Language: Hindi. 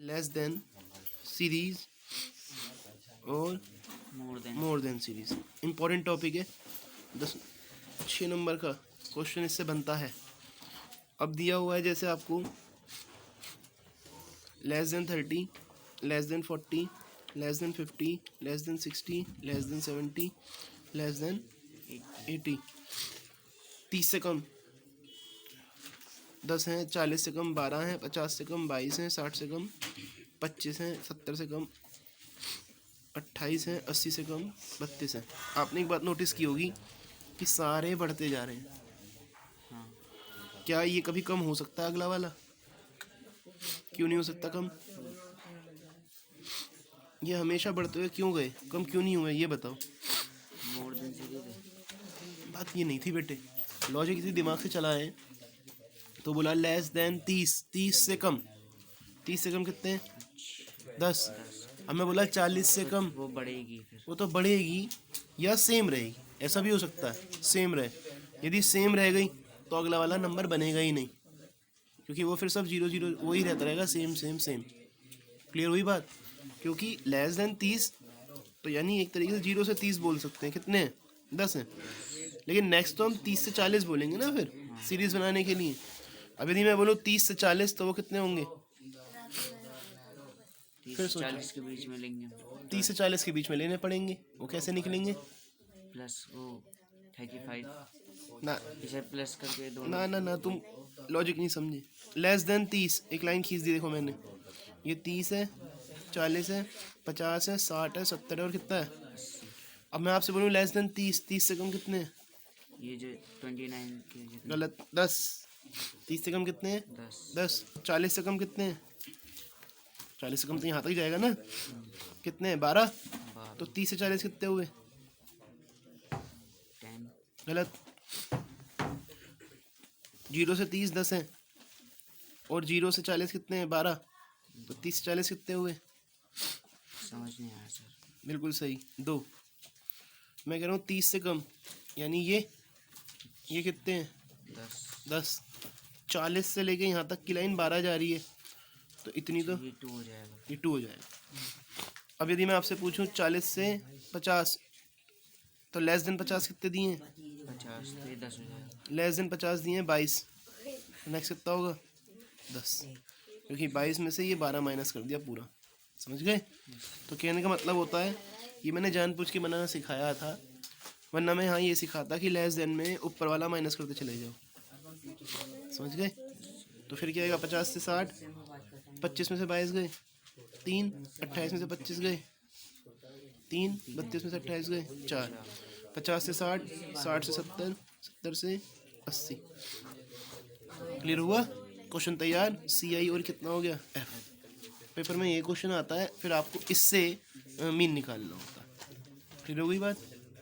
लेस देन सीरीज और more than series. Important topic है, 6 नंबर का क्वेश्चन इससे बनता है। अब दिया हुआ है जैसे आपको less than 30, less than 40, less than 50, less than 60, less than 70, less than 80। 30 से कम 10 हैं, 40 से कम 12 हैं, 50 से कम 22 हैं, 60 से कम 25 हैं, 70 से कम 28 हैं, 80 से कम 32 हैं। आपने एक बात नोटिस की होगी कि सारे बढ़ते जा रहे हैं। क्या ये कभी कम हो सकता है अगला वाला? क्यों नहीं हो सकता कम? ये हमेशा बढ़ते हुए क्यों गए, कम क्यों नहीं हुए, ये बताओ। बात ये नहीं थी बेटे, लॉजिक इसी दिमाग से चला है। तो बोला लेस देन 30, 30 से कम, 30 से कम कितने हैं? 10। अब मैं बोला 40 से कम, वो बढ़ेगी, फिर वो तो बढ़ेगी या सेम रहेगी, ऐसा भी हो सकता है सेम रहे। यदि सेम रह गई तो अगला वाला नंबर बनेगा ही नहीं, क्योंकि वो फिर सब 0 0 वही रहता रहेगा, सेम सेम सेम। क्लियर हुई बात? क्योंकि लेस देन 30 तो यानी एक तरीके से 0 से 30 बोल सकते हैं, कितने हैं? 10 हैं। लेकिन नेक्स्ट तो हम 30 से 40 बोलेंगे ना फिर सीरीज बनाने के लिए। अब यदि मैं बोलूँ 30 से 40 तो वो कितने होंगे? 30 फिर से 40 के बीच में लेंगे, 30 से 40 के बीच में लेने पड़ेंगे। वो कैसे निकलेंगे? प्लस वो 35 ना इसे प्लस करके दोनों। ना ना ना, तुम लॉजिक नहीं समझे। लेस देन 30, एक लाइन खींच दी देखो मैंने, ये 30 है, 40 है, 50 है, 60 है, 70 है और कितना है? अब मैं आपसे बोलूँ लेस देन 30, 30 से कम कितने हैं? ये जो 29 के जितने। गलत, 10। 30 से कम कितने हैं? 10। 40 से कम कितने हैं? 40 से कम तो यहाँ तक जाएगा ना, कितने हैं? 12। तो 30 से 40 कितने हुए? 10। गलत, 0 से 30 10 हैं और 0 से 40 कितने हैं? 12। तो 30 से 40 कितने हुए? समझ नहीं आया सर। बिल्कुल सही, 2। मैं कह रहा हूँ 30 से कम, यानी ये कितने हैं? 10। 40 से लेके यहाँ तक की लाइन 12 जा रही है, तो इतनी तो ये 2 हो जाएगा। ये 2 हो जाएगा। अब यदि मैं आपसे पूछूं 40 से 50, तो लेस देन 50 कितने दिए हैं? 50 तो ये 10 हो जाएगा। लेस देन 50 दिए हैं 22। नेक्स्ट कितना होगा? 10, क्योंकि 22 में से ये 12 माइनस कर दिया पूरा। समझ गए? तो कहने का मतलब होता है, ये मैंने जानबूझ के बनाना सिखाया था, वरना मैं यहाँ ये सिखाता कि लेस देन में ऊपर वाला माइनस करते चले जाओ। समझ गए? तो फिर क्या आएगा? 50 से 60, 25 में से 22 गए, 3, 28 में से 25 गए, 3, 32 में से 28 गए, 4, 50 से 60, 60 से 70, 70 से 80। क्लियर हुआ? क्वेश्चन तैयार। CI और कितना हो गया? F। पेपर में ये क्वेश्चन आता है, फिर आपको इससे मीन निकालना होता है। क्लियर हो गई बात?